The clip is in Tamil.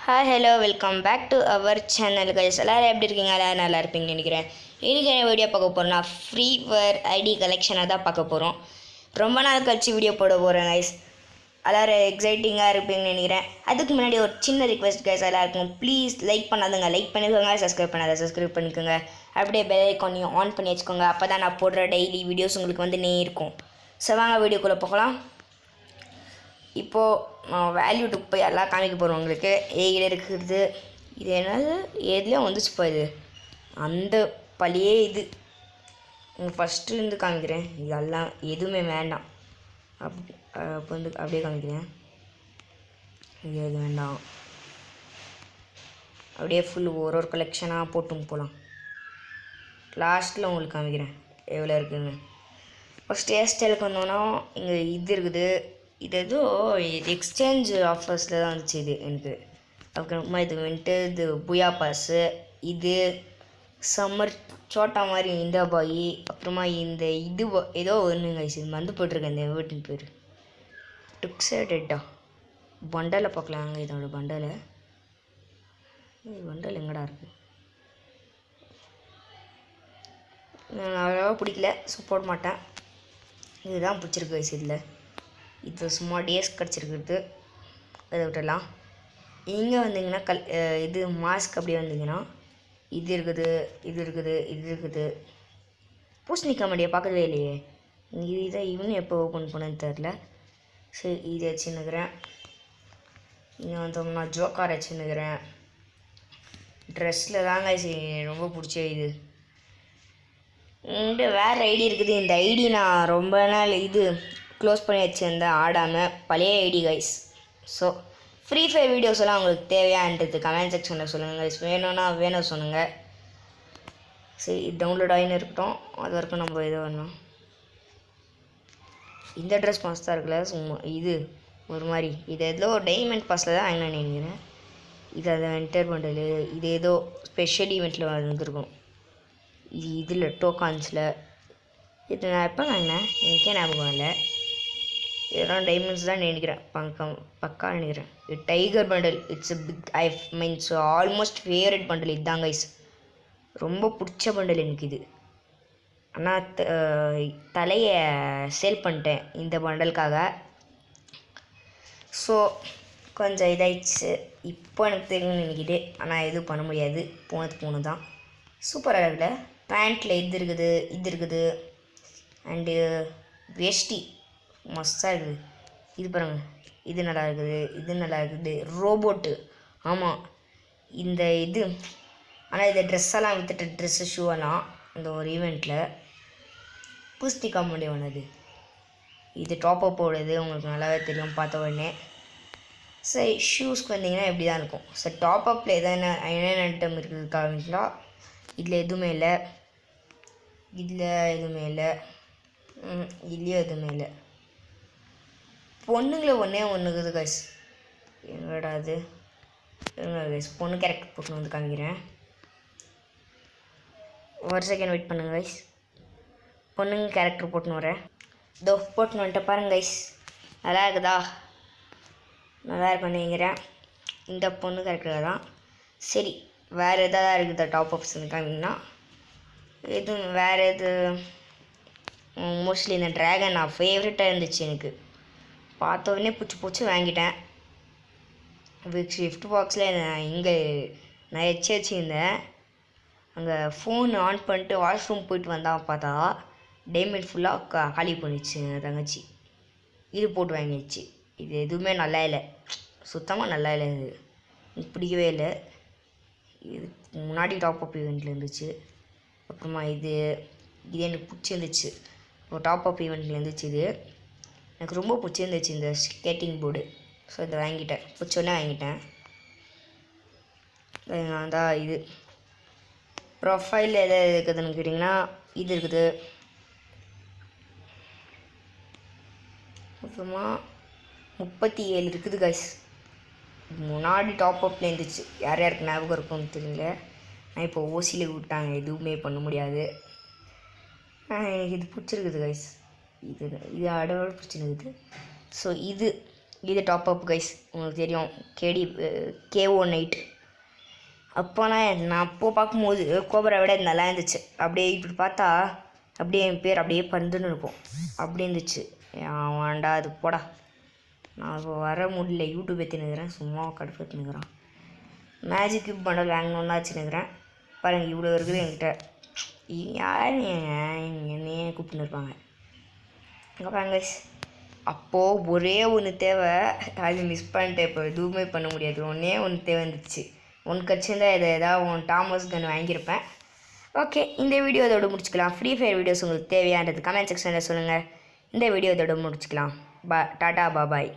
Hi hello welcome back to our channel guys. எல்லோரும் எப்படி இருக்கீங்க? எல்லோரும் நல்லா இருப்பீங்கன்னு நினைக்கிறேன். இன்றைக்கி என்ன வீடியோ பார்க்க போகிறோம்னா ஃப்ரீ ஃபயர் ஐடி கலெக்ஷனை தான் பார்க்க போகிறோம். ரொம்ப நாள் கழிச்சு வீடியோ போட போகிறேன் கைஸ். எல்லோரும் எக்ஸைட்டிங்காக இருப்பீங்கன்னு நினைக்கிறேன். அதுக்கு முன்னாடி ஒரு சின்ன ரிக்வெஸ்ட் கைஸ், எல்லாருக்கும் ப்ளீஸ் லைக் பண்ணாதுங்க லைக் பண்ணிக்கோங்க, சப்ஸ்கிரைப் பண்ணிக்கோங்க. அப்படியே பெல் ஐக்கானையும் ஆன் பண்ணி வச்சுக்கோங்க. அப்போ தான் நான் போடுற டெய்லி வீடியோஸ் உங்களுக்கு வந்துனே இருக்கும். ஸோ வாங்க வீடியோக்குள்ளே போகலாம். இப்போது நான் வேல்யூட்டுக்கு போய் எல்லாம் காமிக்க போகிறோம் உங்களுக்கு. ஏகிட இருக்கிறது இது என்னது எதுலேயும் வந்துச்சுப்பா. இது அந்த பழைய இது உங்கள் ஃபஸ்ட்டுலேருந்து காமிக்கிறேன். இதெல்லாம் எதுவுமே வேண்டாம். அப்போ வந்து அப்படியே காமிக்கிறேன். இது எது வேண்டாம். அப்படியே ஃபுல் ஒரு கலெக்ஷனாக போட்டும் போகலாம். லாஸ்ட்டில் உங்களுக்கு காமிக்கிறேன் எவ்வளோ இருக்குதுன்னு. ஃபஸ்ட் ஹேர் ஸ்டைலுக்கு வந்தோன்னா இங்கே இது இருக்குது. இது ஏதோ எக்ஸ்சேஞ்ச் ஆஃபர்ஸில் தான் வந்துச்சு இது எனக்கு. அதுக்கப்புறமா இது வந்துட்டு இது புயா பாஸு, இது சம்மர் சோட்டா மாதிரி இந்த பாய், அப்புறமா இந்த இது ஏதோ ஒன்றுங்க இது மறந்து போட்டிருக்கேன் இந்த வீட்டின் பேர். டுக்ஸடா பண்டலை பார்க்கலாங்க. இதோட பண்டலை பண்டல் எங்கடா இருக்குது? நான் அவ்வளோவா பிடிக்கல, ஸோ போட மாட்டேன். இதுதான் பிடிச்சிருக்கு வயசு. இதில் இது சும்மா டேஸ் கிடச்சிருக்குது, அதை விட்டுடலாம். இங்கே வந்தீங்கன்னா இது மாஸ்க் அப்படியே வந்தீங்கன்னா இது இருக்குது, இது இருக்குது, இது இருக்குது. பூசணிக்காய் மடியை பார்க்கவே இல்லையே. இதை இவனு எப்போ ஓப்பன் பண்ணேன்னு தெரில. சரி இதை வச்சுன்னுக்கிறேன். இங்கே வந்தோம்னா ஜோக்கார் வச்சுன்னுக்கிறேன். ட்ரெஸ்ஸில் தாங்க ரொம்ப பிடிச்ச இது. வேறு ஐடி இருக்குது. இந்த ஐடி நான் ரொம்ப நாள் இது க்ளோஸ் பண்ணி வச்சுருந்தேன் ஆடாமல், பழைய ID guys. So free fire videos எல்லாம் உங்களுக்கு தேவையான்றது கமெண்ட் செக்ஷனில் சொல்லுங்கள் கைஸ். வேணும்னா வேணும் சொல்லுங்கள். சரி டவுன்லோட் ஆகின்னு இருக்கட்டும். அது வரைக்கும் நம்ம இதை வேணும். இந்த ட்ரெஸ் மஸ்தாக இருக்குல்ல சும்மா இது ஒரு மாதிரி. இது ஏதோ டைமண்ட் பாஸில் தான் வாங்கினேன் நினைக்கிறேன். இது அதை என்டர் பண்ணுறது இது ஏதோ ஸ்பெஷல் ஈவெண்ட்டில் வந்துருக்கும். இது இதில் டோக்கான்ஸில் இது நான் எப்போ வாங்கினேன் எனக்கே ஞாபகம் இல்லை. இதெல்லாம் டைமண்ட்ஸ் தான் நினைக்கிறேன். பக்கா நினைக்கிறேன். இது tiger bundle. It's big I means almost favourite bundle இதுதான் கைஸ். ரொம்ப பிடிச்ச பண்டல் எனக்கு இது. ஆனால் தலையை சேல் பண்ணிட்டேன் இந்த பண்டலுக்காக. ஸோ கொஞ்சம் இதாகிடுச்சு. இப்போ எனக்கு தெரியும்னு நினைக்கிட்டு, ஆனால் எதுவும் பண்ண முடியாது. போனது தான். சூப்பராக இருக்குல்ல. பேண்ட்டில் இது இருக்குது, இது இருக்குது. அண்டு வேஷ்டி மஸ்தாக இருக்குது. இது பாருங்கள், இது நல்லா இருக்குது, இது நல்லா இருக்குது. ரோபோட்டு ஆமாம் இந்த இது. ஆனால் இந்த ட்ரெஸ்ஸெல்லாம் விற்றுட்டு ட்ரெஸ்ஸு ஷூவெல்லாம் அந்த ஒரு ஈவெண்ட்டில் பூஸ்டிக்கா முடியும் ஒன்று. இது டாப்அப் போடுறது உங்களுக்கு நல்லாவே தெரியும் பார்த்த உடனே. சரி ஷூஸ்க்கு வந்தீங்கன்னா எப்படி தான் இருக்கும். சரி டாப்அப்பில் என்னென்ன ஐட்டம் இருக்குது காமிங்களா? இதில் எதுவுமே இல்லை, இதில் எதுவுமே இல்லை, இதுலேயும் எதுவுமே இல்லை. பொண்ணுங்களை ஒன்றே இருக்குது கைஸ். எங்கடா அது கைஸ்? பொண்ணு கேரக்டர் போட்டு வந்து காமிக்கிறேன். ஒரு செகண்ட் வெயிட் பண்ணுங்க கைஸ். பொண்ணுங்க கேரக்டர் போட்டுன்னு வரேன். இதோ போட்டுன்னு வந்துட்டு பாருங்க கைஸ். நல்லா இருக்குதா? நல்லா இருக்கும் நினைக்கிறேன். இந்த பொண்ணு கேரக்டர் தான். சரி வேறு எதாவது இருக்குதா டாப் அப்ஸ் காமிங்கன்னா? எதுவும் வேறு எது? மோஸ்ட்லி இந்த ட்ராகன் நான் ஃபேவரட்டாக இருந்துச்சு எனக்கு. பார்த்த உடனே பிடிச்சி வாங்கிட்டேன். ஷிஃப்ட் பாக்ஸில் நான் இங்கே நான் வச்சுருந்தேன். அங்கே ஃபோன் ஆன் பண்ணிட்டு வாஷ்ரூம் போயிட்டு வந்தால் பார்த்தா டைமண்ட் ஃபுல்லாக காலி பண்ணிச்சு தங்கச்சி. இது போட்டு வாங்கிடுச்சு. இது எதுவுமே நல்லா இல்லை, சுத்தமாக நல்லா இல்லை. இது எனக்கு பிடிக்கவே இல்லை. இது முன்னாடி டாப்அப் ஈவெண்ட்டில் இருந்துச்சு. அப்புறமா இது எனக்கு பிடிச்சிருந்துச்சு. இப்போ டாப்அப் ஈவெண்ட்டில் இருந்துச்சு. இது எனக்கு ரொம்ப பிடிச்சிருந்துச்சு இந்த ஸ்கேட்டிங் போர்டு. ஸோ இதை வாங்கிட்டேன். பிடிச்சோன்னே வாங்கிட்டேன். நான் தான் இது ப்ரொஃபைல் எதாவது இருக்குதுன்னு கேட்டிங்கன்னா இது இருக்குது. அப்புறமா 37 இருக்குது கைஸ். முன்னாடி டாப்அப்பில் இருந்துச்சு. யார் யாருக்கு ஞாபகம் இருக்கும்னு தெரியல. நான் இப்போ ஓசியில் விட்டாங்க, எதுவுமே பண்ண முடியாது. எனக்கு இது பிடிச்சிருக்குது கைஸ். இது அடவோடு பிடிச்சிருக்குது. ஸோ இது இது டாப் அப் கைஸ், உங்களுக்கு தெரியும் KO9. அப்போனா நான் அப்போது பார்க்கும்போது கோபரை விட நல்லா இருந்துச்சு. அப்படியே இப்படி பார்த்தா அப்படியே என் பேர் அப்படியே பந்துன்னு இருக்கும், அப்படி இருந்துச்சு. வேண்டா அது போடா. நான் இப்போ வர முடியல, யூடியூப் ஏற்றினுக்கிறேன், சும்மா கடுப்பு ஏற்றினுக்கிறேன். மேஜிக் கியூப் பண்டல் வாங்கணுன்னு வச்சுன்னுக்கிறேன். பாருங்கள் இவ்வளோ இருக்குது என்கிட்ட. யார் என்னையே கூப்பிட்டுன்னு இருப்பாங்க. இங்கே பாருங்க, அப்போது ஒரே ஒன்று தேவை, அது மிஸ் பண்ணிட்டேன். இப்போ எதுவுமே பண்ண முடியாது. ஒன்றே ஒன்று தேவை இருந்துச்சு. ஒன்று கட்சிருந்தால் ஏதாவது டாமஸ் கன் வாங்கியிருப்பேன். ஓகே, இந்த வீடியோ இதோட முடிச்சுக்கலாம். ஃப்ரீ ஃபயர் வீடியோஸ் உங்களுக்கு தேவையானது கமெண்ட் செக்ஷனில் சொல்லுங்கள். இந்த வீடியோ இதோட முடிச்சுக்கலாம். டாட்டா பாபாய்.